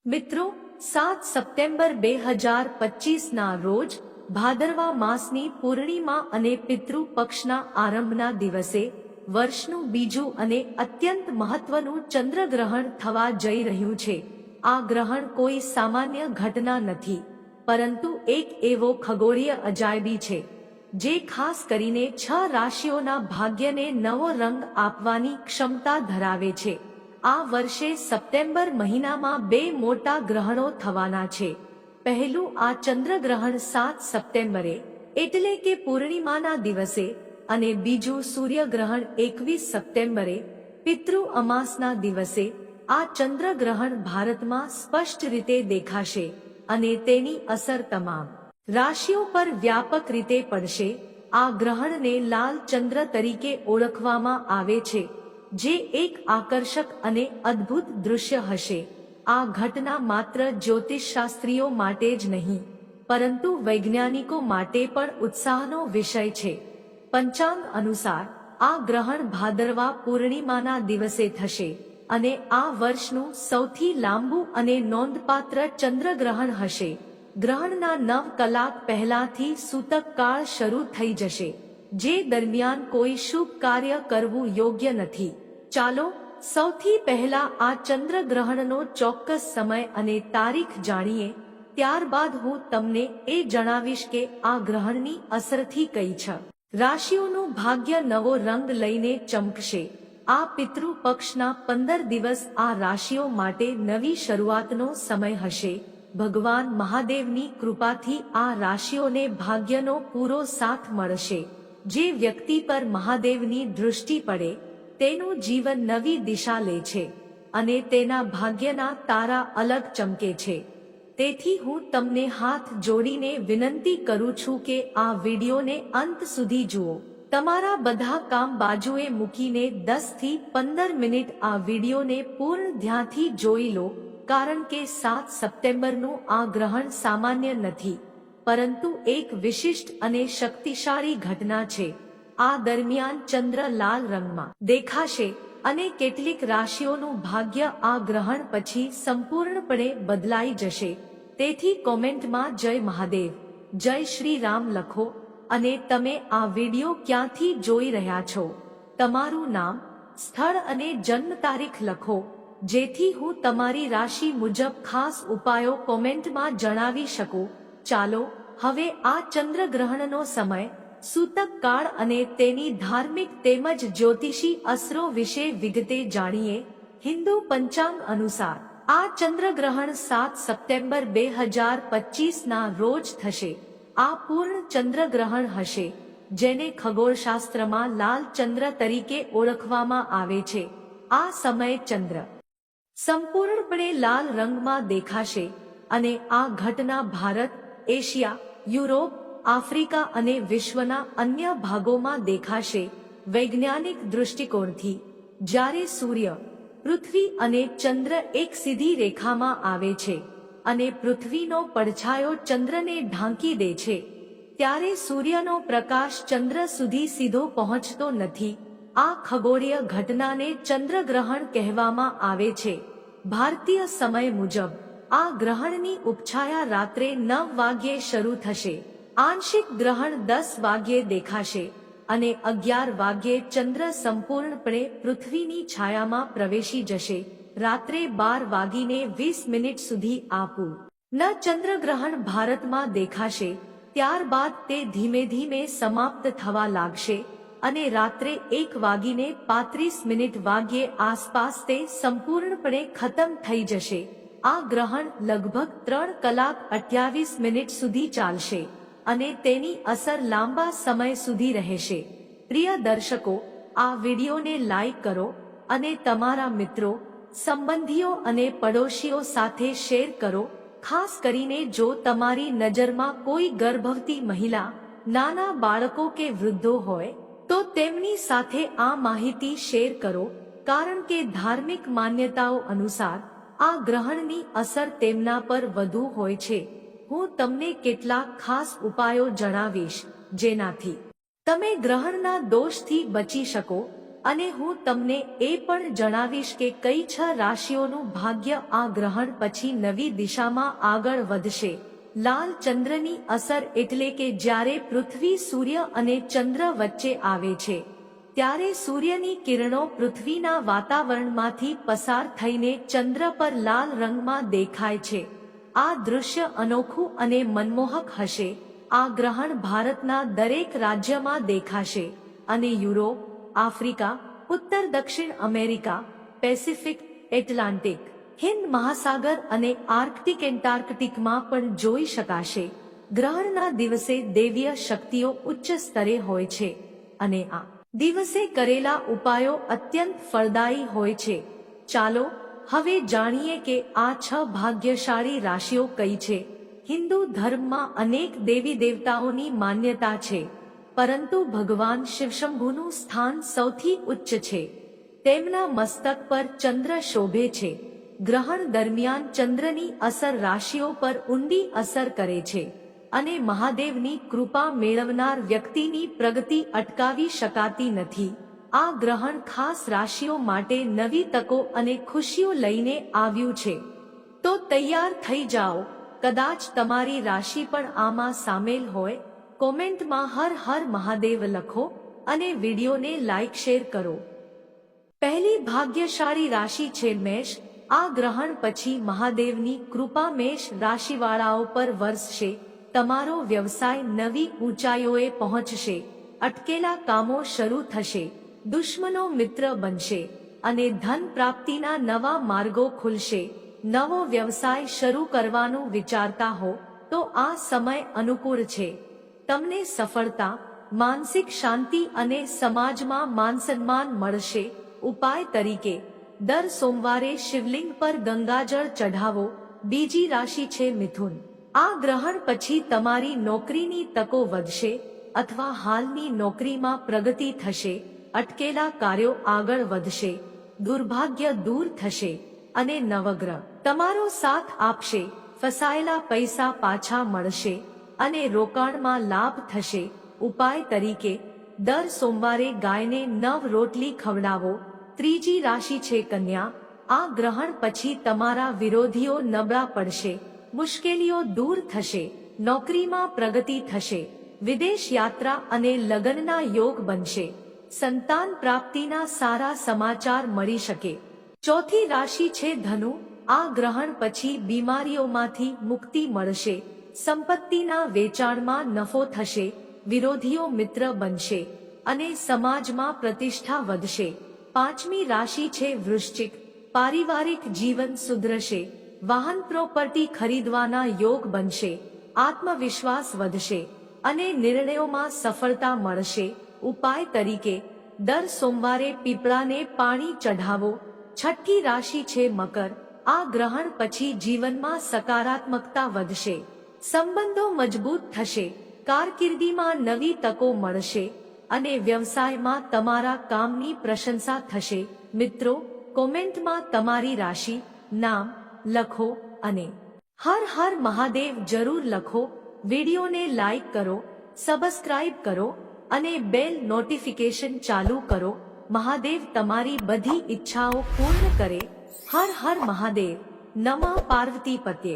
મિત્રો, 7 સપ્ટેમ્બર 2025ના રોજ ભાદરવા માસની પૂર્ણિમા અને પિતૃ પક્ષના આરંભના દિવસે વર્ષનું બીજું અને અત્યંત મહત્વનું ચંદ્રગ્રહણ થવા જઈ રહ્યું છે. આ ગ્રહણ કોઈ સામાન્ય ઘટના નથી, પરંતુ એક એવો ખગોળીય અજાયબી છે જે ખાસ કરીને 6 રાશિઓના ભાગ્યને નવો રંગ આપવાની ક્ષમતા ધરાવે છે. આ વર્ષે સપ્ટેમ્બર મહિનામાં 2 મોટા ગ્રહણો થવાના છે. પહેલું આ ચંદ્રગ્રહણ 7 સપ્ટેમ્બરે એટલે કે પૂર્ણિમાના દિવસે, અને બીજું સૂર્યગ્રહણ 21 સપ્ટેમ્બરે પિતૃ અમાસના દિવસે. આ ચંદ્રગ્રહણ ભારતમાં સ્પષ્ટ રીતે દેખાશે અને તેની અસર તમામ રાશિઓ પર વ્યાપક રીતે પડશે. આ ગ્રહણને લાલ ચંદ્ર તરીકે ઓળખવામાં આવે છે, જે એક આકર્ષક અને અદ્ભુત દૃશ્ય હશે. આ ઘટના માત્ર જ્યોતિષશાસ્ત્રીઓ માટે જ નહીં, પરંતુ વૈજ્ઞાનિકો માટે પણ ઉત્સાહનો વિષય છે. પંચાંગ અનુસાર આ ગ્રહણ ભાદરવા પૂર્ણિમાના દિવસે થશે અને આ વર્ષનું સૌથી લાંબુ અને નોંધપાત્ર ચંદ્રગ્રહણ હશે. ગ્રહણના 9 કલાક પહેલાથી સૂતક કાળ શરૂ થઈ જશે, જે દરમિયાન કોઈ શુભ કાર્ય કરવું યોગ્ય નથી. ચાલો સૌથી પહેલા આ ચંદ્રગ્રહણનો ચોક્કસ સમય અને તારીખ જાણીએ. ત્યારબાદ હું તમને એ જણાવીશ કે આ ગ્રહણની અસરથી કઈ 6 રાશિઓનું ભાગ્ય નવો રંગ લઈને ચમકશે. આ પિતૃ પક્ષના 15 દિવસ આ રાશિઓ માટે નવી શરૂઆતનો સમય હશે. ભગવાન મહાદેવની કૃપાથી આ રાશિઓને ભાગ્યનો પૂરો સાથ મળશે. જે વ્યક્તિ પર મહાદેવની દૃષ્ટિ પડે તેનું જીવન નવી દિશા લે છે અને તેના ભાગ્યના તારા અલગ ચમકે છે. તેથી હું તમને હાથ જોડીને વિનંતી કરું છું કે આ વિડીયોને અંત સુધી જુઓ. તમારા બધા કામ બાજુએ મૂકીને 10 થી 15 મિનિટ આ વિડીયોને પૂર્ણ ધ્યાનથી જોઈ લો, કારણ કે 7 સપ્ટેમ્બરનું આ ગ્રહણ સામાન્ય નથી, પરંતુ એક વિશિષ્ટ અને શક્તિશાળી ઘટના છે. આ દરમિયાન ચંદ્ર લાલ રંગમાં દેખાશે અને કેટલીક રાશિઓનું ભાગ્ય આ ગ્રહણ પછી સંપૂર્ણપણે બદલાઈ જશે. તેથી કોમેન્ટમાં જય મહાદેવ, જય શ્રી રામ લખો અને તમે આ વિડીયો ક્યાંથી જોઈ રહ્યા છો, તમારું નામ, સ્થળ અને જન્મ તારીખ લખો, જેથી હું તમારી રાશિ મુજબ ખાસ ઉપાયો કોમેન્ટમાં જણાવી શકું. ચાલો હવે આ ચંદ્રગ્રહણનો સમય, સૂતક કાળ અને તેની ધાર્મિક તેમજ જ્યોતિષી અસરો વિશે વિગતે જાણીએ. હિન્દુ પંચાંગ અનુસાર આ ચંદ્રગ્રહણ 7 સપ્ટેમ્બર 2025ના રોજ થશે. આ પૂર્ણ ચંદ્રગ્રહણ હશે, જેને ખગોળશાસ્ત્રમાં લાલ ચંદ્ર તરીકે ઓળખવામાં આવે છે. આ સમયે ચંદ્ર સંપૂર્ણપણે લાલ રંગમાં દેખાશે અને આ ઘટના ભારત, એશિયા, યુરોપ, આફ્રિકા અને વિશ્વના અન્ય ભાગોમાં દેખાશે. વૈજ્ઞાનિક દૃષ્ટિકોણથી જ્યારે સૂર્ય, પૃથ્વી અને ચંદ્ર એક સીધી રેખામાં આવે છે અને પૃથ્વીનો પડછાયો ચંદ્રને ઢાંકી દે છે, ત્યારે સૂર્યનો પ્રકાશ ચંદ્ર સુધી સીધો પહોંચતો નથી. આ ખગોળીય ઘટનાને ચંદ્રગ્રહણ કહેવામાં આવે છે. ભારતીય સમય મુજબ આ ગ્રહણની ઉપછાયા રાત્રે 9 વાગ્યે શરૂ થશે. આંશિક ગ્રહણ 10 વાગ્યે દેખાશે અને 11 વાગ્યે ચંદ્ર સંપૂર્ણપણે પૃથ્વીની છાયામાં પ્રવેશી જશે. રાત્રે 12:20 સુધી આ પૂર્ણ ચંદ્રગ્રહણ ભારતમાં દેખાશે. ત્યારબાદ તે ધીમે ધીમે સમાપ્ત થવા લાગશે અને રાત્રે 1:35 વાગ્યે આસપાસ તે સંપૂર્ણપણે ખતમ થઈ જશે. આ ગ્રહણ લગભગ 3 કલાક 28 મિનિટ સુધી ચાલશે અને તેની અસર લાંબા સમય સુધી રહેશે. પ્રિય દર્શકો, આ વિડીયોને લાઈક કરો અને તમારા મિત્રો, સંબંધીઓ અને પડોશીઓ સાથે શેર કરો. ખાસ કરીને જો તમારી નજરમાં કોઈ ગર્ભવતી મહિલા, નાના બાળકો કે વૃદ્ધો હોય તો તેમની સાથે આ માહિતી શેર કરો, કારણ કે ધાર્મિક માન્યતાઓ અનુસાર આ ગ્રહણની અસર તેમના પર વધુ હોય છે. હું તમને કેટલાક ખાસ ઉપાયો જણાવીશ જેનાથી તમે ગ્રહણના દોષથી બચી શકો અને હું તમને એ પણ જણાવીશ કે કઈ 6 રાશિઓનું ભાગ્ય આ ગ્રહણ પછી નવી દિશામાં આગળ વધશે. લાલ ચંદ્રની અસર એટલે કે જ્યારે પૃથ્વી સૂર્ય અને ચંદ્ર વચ્ચે આવે છે ત્યારે સૂર્યની કિરણો પૃથ્વીના વાતાવરણમાંથી પસાર થઈને ચંદ્ર પર લાલ રંગમાં દેખાય છે. આ દૃશ્ય અનોખું અને મનમોહક હશે. આ ગ્રહણ ભારતના દરેક રાજ્યમાં દેખાશે અને યુરોપ, આફ્રિકા, ઉત્તર દક્ષિણ અમેરિકા, પેસિફિક, એટલાન્ટિક, હિન્દ મહાસાગર અને આર્કટિક એન્ટાર્કટિકમાં પણ જોઈ શકાશે. ગ્રહણના દિવસે દૈવીય શક્તિઓ ઉચ્ચ સ્તરે હોય છે અને આ દિવસે કરેલા ઉપાયો અત્યંત ફળદાયી હોય છે. ચાલો હવે જાણીએ કે આ 6 ભાગ્યશાળી રાશિઓ કઈ છે. હિન્દુ ધર્મમાં અનેક દેવી દેવતાઓની માન્યતા છે, પરંતુ ભગવાન શિવશંભુનું સ્થાન સૌથી ઉચ્ચ છે. તેમના મસ્તક પર ચંદ્ર શોભે છે. ગ્રહણ દરમિયાન ચંદ્રની અસર રાશિઓ પર ઊંડી અસર કરે છે અને મહાદેવની કૃપા મેળવનાર વ્યક્તિની પ્રગતિ અટકાવી શકાતી નથી. આ ગ્રહણ ખાસ રાશિઓ માટે નવી તકો અને ખુશીઓ લઈને આવ્યું છે. તો તૈયાર થઈ જાઓ. કદાચ તમારી રાશિ પણ આમાં સામેલ હોય. કોમેન્ટમાં હર હર મહાદેવ લખો અને વિડીયોને લાઈક શેર કરો. પહેલી ભાગ્યશાળી રાશિ છે મેષ. આ ગ્રહણ પછી મહાદેવની કૃપા મેષ રાશિવાળાઓ પર વરસશે. તમારો વ્યવસાય નવી ઊંચાઈઓએ પહોંચશે. અટકેલા કામો શરૂ થશે. દુશ્મનો મિત્ર બનશે અને ધન પ્રાપ્તિના નવા માર્ગો ખુલશે. નવો વ્યવસાય શરૂ કરવાનું વિચારતા હો તો આ સમય અનુકૂળ છે. તમને સફળતા, માનસિક શાંતિ અને સમાજમાં માનસન્માન મળશે. ઉપાય તરીકે દર સોમવારે શિવલિંગ પર ગંગાજળ ચઢાવો. બીજી રાશિ છે મિથુન. આ ગ્રહણ પછી તમારી નોકરીની તકો વધશે અથવા હાલની નોકરીમાં પ્રગતિ થશે. અટકેલા કાર્યો આગળ વધશે. દુર્ભાગ્ય દૂર થશે અને નવગ્રહ તમારો સાથ આપશે. ફસાયેલા પૈસા પાછા મળશે અને રોકાણમાં લાભ થશે. ઉપાય તરીકે દર સોમવારે ગાયને 9 રોટલી ખવડાવો. ત્રીજી રાશિ છે કન્યા. આ ગ્રહણ પછી તમારા વિરોધીઓ નબળા પડશે. મુશ્કેલીઓ દૂર થશે. નોકરીમાં પ્રગતિ થશે. વિદેશ યાત્રા અને લગ્નના યોગ બનશે. સંતાન પ્રાપ્તિના સારા સમાચાર મળી શકે. ચોથી રાશિ છે ધનુ. આ ગ્રહણ પછી બીમારીઓમાંથી મુક્તિ મળશે. સંપત્તિના વેચાણમાં નફો થશે. વિરોધીઓ મિત્ર બનશે અને સમાજમાં પ્રતિષ્ઠા વધશે. પાંચમી રાશિ છે વૃશ્ચિક. પારિવારિક જીવન સુધરશે. વાહન પ્રોપર્ટી ખરીદવાના યોગ બનશે. આત્મવિશ્વાસ વધશે અને નિર્ણયોમાં સફળતા મળશે. ઉપાય તરીકે દર સોમવારે પીપળાને પાણી ચઢાવો. છઠ્ઠી રાશિ છે મકર. આ ગ્રહણ પછી જીવનમાં સકારાત્મકતા વધશે. સંબંધો મજબૂત થશે. કારકિર્દીમાં નવી તકો મળશે અને વ્યવસાયમાં તમારા કામની પ્રશંસા થશે. મિત્રો, કોમેન્ટમાં તમારી રાશિ, નામ લખો અને હર હર મહાદેવ જરૂર લખો. વિડીયોને લાઈક કરો, સબસ્ક્રાઇબ કરો અને બેલ નોટિફિકેશન ચાલુ કરો. મહાદેવ તમારી બધી ઈચ્છાઓ પૂર્ણ કરે. હર હર મહાદેવ. નમઃ પાર્વતી પતે.